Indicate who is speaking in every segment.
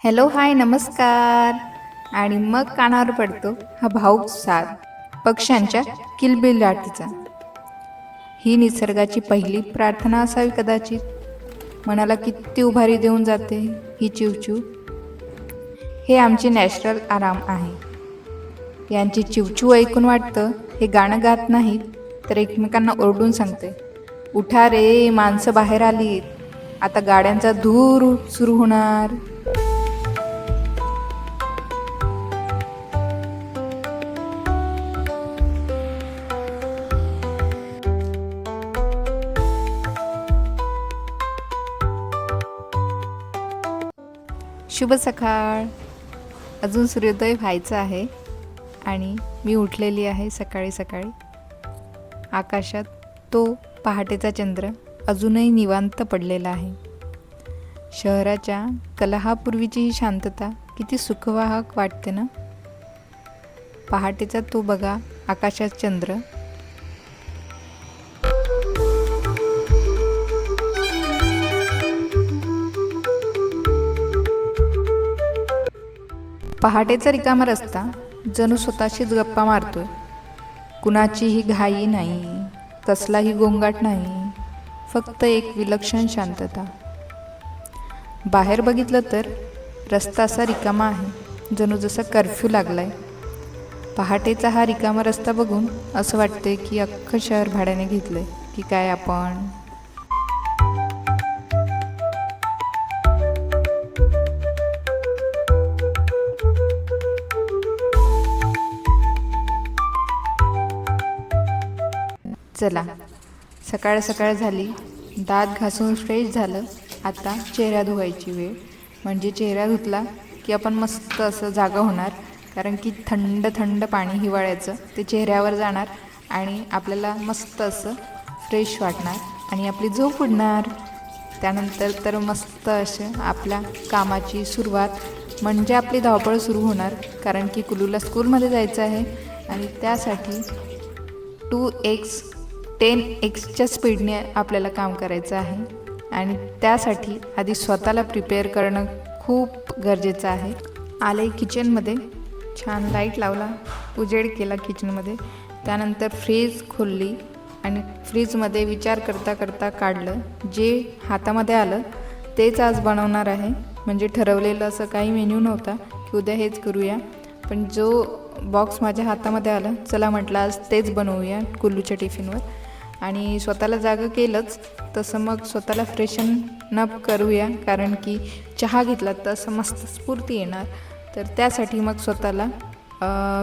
Speaker 1: Hello hi नमस्कार. आणि मग कानावर पडतो हा भाऊक साद पक्ष्यांच्या किलबिलाटीचा. ही निसर्गाची पहिली प्रार्थना असावी कदाचित. मनाला किती उभारी देऊन जाते ही चिवचिव. हे आमचे नॅचरल आराम आहे. यांची चिवचिव ऐकून वाटतं हे गाणं गात नाहीत तर एकमेकांना ओरडून सांगते, उठा रे माणसं बाहेर आलीत, आता गाड्यांचा धूर सुरू होणार. शुभ सकाळ. अजून सूर्योदय व्हायचा आहे आणि मी उठलेली आहे सकाळी सकाळी. आकाशात तो पहाटेचा चंद्र अजूनही निवांत पडलेला आहे. शहराच्या कलहापूर्वीची ही शांतता किती सुखवाहक वाटते ना. पहाटेचा तो बघा आकाशात चंद्र. पहाटेचा रिकामा रस्ता जणू स्वतःशीच गप्पा मारतोय. कुणाचीही घाई नाही, कसलाही गोंगाट नाही, फक्त एक विलक्षण शांतता. बाहेर बघितलं तर रस्ता असा रिकामा आहे, जणू जसा कर्फ्यू लागलाय. पहाटेचा हा रिकामा रस्ता बघून असं वाटतंय की अख्खं शहर भाड्याने घेतलंय की काय आपण. चला, सकाळ सकाळ झाली, दात घासून फ्रेश झालं. आता चेहरा धुवायची वेळ. म्हणजे चेहरा धुतला की आपण मस्त असं जागा होणार, कारण की थंड थंड पाणी हिवाळ्याचं ते चेहऱ्यावर जाणार आणि आपल्याला मस्त असं फ्रेश वाटणार आणि आपली झोप उडणार. त्यानंतर तर मस्त असं आपल्या कामाची सुरुवात म्हणजे आपली धावपळ सुरू होणार, कारण की कुलूला स्कूलमध्ये जायचं आहे आणि त्यासाठी 2x 10x स्पीडने आपल्याला काम करायचं आहे. आणि त्यासाठी आधी स्वतःला प्रिपेअर करणं खूप गरजेचं आहे. आले किचनमध्ये, छान लाईट लावला, उजेड केला किचनमध्ये. त्यानंतर फ्रीज खोलली आणि फ्रीजमध्ये विचार करता करता काढलं. जे हातामध्ये आलं तेच आज बनवणार आहे. म्हणजे ठरवलेलं असं काही मेन्यू नव्हता की उद्या हेच करूया, पण जो बॉक्स माझ्या हातामध्ये आलं, चला म्हटलं आज तेच बनवूया कुल्लूच्या टिफिनवर. आणि स्वतःला जागं केलंच तसं मग स्वतःला फ्रेशन अप करूया, कारण की चहा घेतला तर असं मस्त स्फूर्ती येणार. तर त्यासाठी मग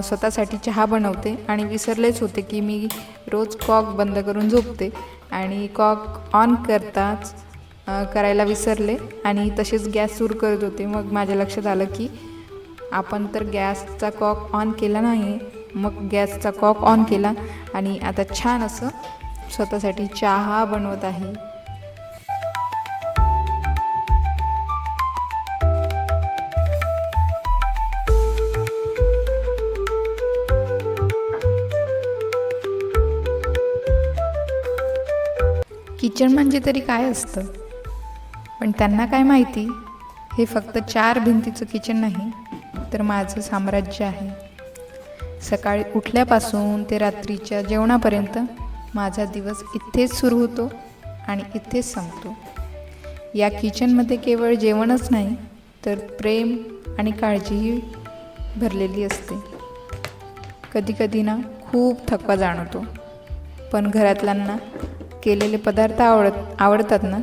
Speaker 1: स्वतःसाठी चहा बनवते. आणि विसरलेच होते की मी रोज कॉक बंद करून झोपते आणि कॉक ऑन करताच करायला विसरले आणि तसेच गॅस सुरू करत होते. मग माझ्या लक्षात आलं की आपण तर गॅसचा कॉक ऑन केला नाही. मग गॅसचा कॉक ऑन केला आणि आता छान असं स्वतःसाठी चहा बनवत आहे. किचन म्हणजे तरी काय असतं, पण त्यांना काय माहिती, हे फक्त 4 भिंतीचं किचन नाही तर माझं साम्राज्य आहे. सकाळी उठल्यापासून ते रात्रीच्या जेवणापर्यंत माझा दिवस इथेच सुरू होतो आणि इथेच संपतो. या किचनमध्ये केवळ जेवणच नाही तर प्रेम आणि काळजीही भरलेली असते. कधीकधी ना खूप थकवा जाणवतो, पण घरातल्यांना केलेले पदार्थ आवडतात ना,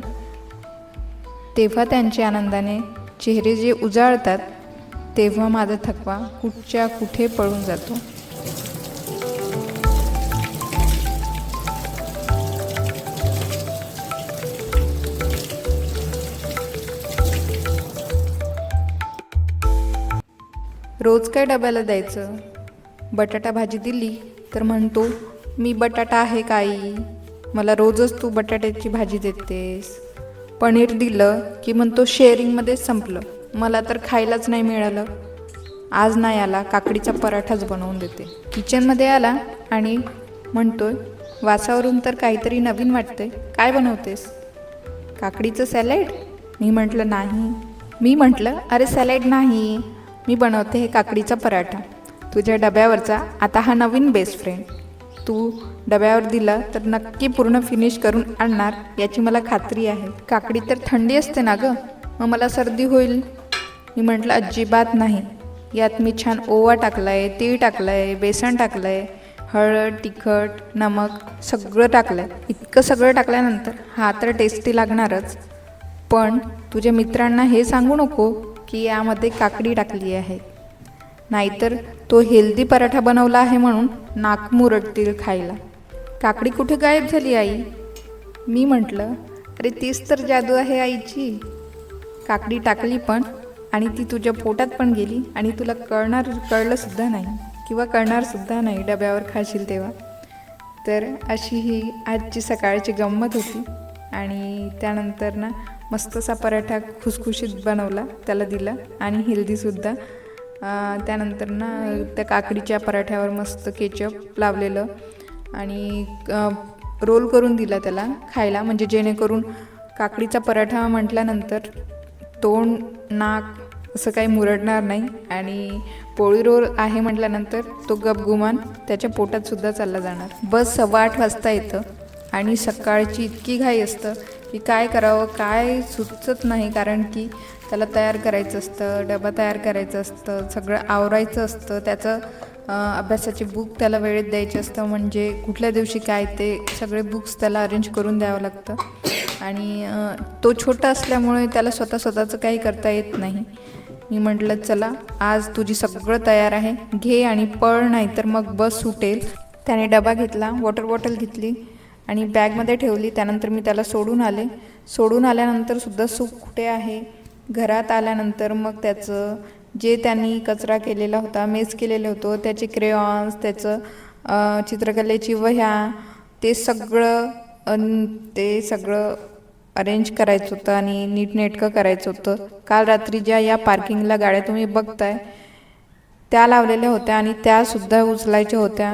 Speaker 1: तेव्हा त्यांच्या आनंदाने चेहरे जे उजाळतात, तेव्हा माझा थकवा कुठच्या कुठे पळून जातो. रोज काय डब्याला द्यायचं? बटाटा भाजी दिली तर म्हणतो, मी बटाटा आहे काही, मला रोजच तू बटाट्याची भाजी देतेस. पनीर दिलं की म्हणतो शेअरिंगमध्येच संपलं, मला तर खायलाच नाही मिळालं. आज नाही आला, काकडीचा पराठाच बनवून देते. किचनमध्ये आला आणि म्हणतोय, वासावरून तर काहीतरी नवीन वाटतंय, काय बनवतेस? काकडीचं सॅलड? मी म्हटलं नाही, मी म्हटलं, अरे सॅलेड नाही, मी बनवते हे काकडीचा पराठा, तुझ्या डब्यावरचा आता हा नवीन बेस्ट फ्रेंड. तू डब्यावर दिला तर नक्की पूर्ण फिनिश करून आणणार याची मला खात्री आहे. काकडी तर थंडी असते ना गं, मग मला सर्दी होईल. मी म्हटलं अजिबात नाही, यात मी छान ओवा टाकला आहे, तीळ टाकलं आहे, बेसन टाकलं आहे, हळद, तिखट, नमक सगळं टाकलं आहे. इतकं सगळं टाकल्यानंतर हा तर टेस्टी लागणारच, पण तुझ्या मित्रांना हे सांगू नको की यामध्ये काकडी टाकली आहे, नाहीतर तो हेल्दी पराठा बनवला आहे म्हणून नाक मुरडतील खायला. काकडी कुठे गायब झाली आई? मी म्हटलं, अरे तीच तर जादू आहे आईची. काकडी टाकली पण आणि ती तुझ्या पोटात पण गेली आणि तुला कळलंसुद्धा नाही किंवा कळणारसुद्धा नाही डब्यावर खाशील तेव्हा. तर अशी ही आजची सकाळची गंमत होती. आणि त्यानंतर ना मस्तसा पराठा खुसखुशीत बनवला, त्याला दिला आणि हेल्दीसुद्धा. त्यानंतर ना त्या काकडीच्या पराठ्यावर मस्त केचप लावलेलं आणि रोल करून दिला त्याला खायला, म्हणजे जेणेकरून काकडीचा पराठा म्हटल्यानंतर तोंड नाक असं काही मुरडणार नाही. आणि पोळी रोल आहे म्हटल्यानंतर तो गपगुमान त्याच्या पोटातसुद्धा चालला जाणार. बस 8:15 वाजता येतं आणि सकाळची इतकी घाई असतं की काय करावं काय सुचत नाही, कारण की त्याला तयार करायचं असतं, डबा तयार करायचं असतं, सगळं आवरायचं असतं, त्याचं अभ्यासाचे बुक त्याला वेळेत द्यायचे असतं, म्हणजे कुठल्या दिवशी काय ते सगळे बुक्स त्याला अरेंज करून द्यावं लागतं. आणि तो छोटा असल्यामुळे त्याला स्वतःचं काही करता येत नाही. मी म्हटलं चला आज तुझी सगळं तयार आहे, घे आणि पळ, नाही तर मग बस सुटेल. त्याने डबा घेतला, वॉटर बॉटल घेतली आणि बॅगमध्ये ठेवली. त्यानंतर मी त्याला सोडून आल्यानंतरसुद्धा सुख कुठे आहे. घरात आल्यानंतर मग त्याचं जे त्यांनी कचरा केलेला होता, मेस केलेलं होतं, त्याचे क्रेयॉन्स, त्याचं चित्रकलेची वह्या, ते सगळं अरेंज करायचं होतं आणि नीटनेटकं करायचं होतं. काल रात्री ज्या या पार्किंगला गाड्या तुम्ही बघताय त्या लावलेल्या होत्या आणि त्यासुद्धा उचलायच्या होत्या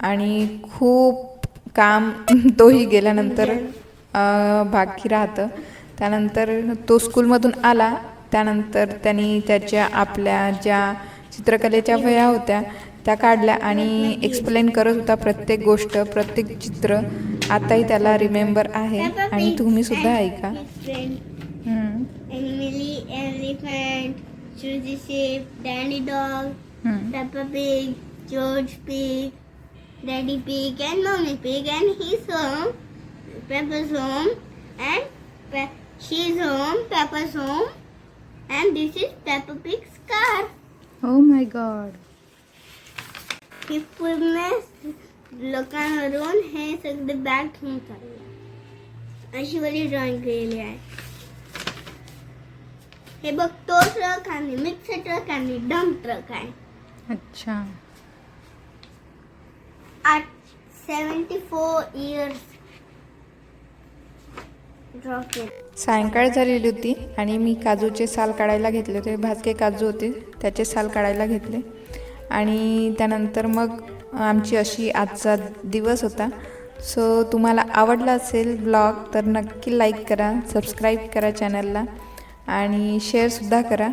Speaker 1: आणि खूप काम तोही गेल्यानंतर बाकी राहतं. त्यानंतर तो स्कूलमधून आला, त्यानंतर त्यांनी आपल्या ज्या चित्रकलेच्या वह्या होत्या त्या काढल्या आणि एक्सप्लेन करत होता प्रत्येक गोष्ट, प्रत्येक चित्र. आताही त्याला रिमेंबर आहे आणि तुम्हीसुद्धा ऐका.
Speaker 2: Daddy Pig and Mommy Pig, and he's home, Peppa's home, and she's home, Peppa's home, and this is Peppa Pig's car.
Speaker 1: Oh my God.
Speaker 2: हे पूर्ण लोकांवरून हे सगळे बॅग घेऊन चालले, अशी वाली ड्रॉइंग केलेली आहे. हे बघ, तो ट्रक आणि मिक्सर ट्रक आणि डम्प ट्रक आहे.
Speaker 1: अच्छा.
Speaker 2: 74 years
Speaker 1: सायंकाळ झालेली होती आणि मी काजूचे साल काढायला घेतले होते. भाजके काजू होते, त्याचे साल काढायला घेतले. आणि त्यानंतर मग आमची अशी आजचा दिवस होता. सो तुम्हाला आवडला असेल ब्लॉग तर नक्की लाईक करा, सबस्क्राईब करा चॅनलला आणि शेअरसुद्धा करा.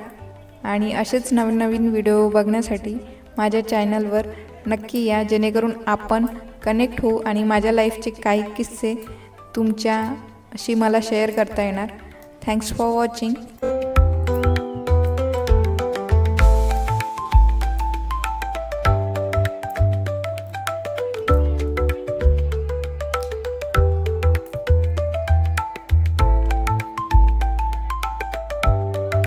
Speaker 1: आणि असेच नवीन नवीन व्हिडिओ बघण्यासाठी माझ्या चॅनलवर नक्की या, जेणेकरून आपण कनेक्ट होऊ आणि माझ्या लाईफचे काही किस्से तुमच्याशी मला शेअर करता येणार. Thanks for watching.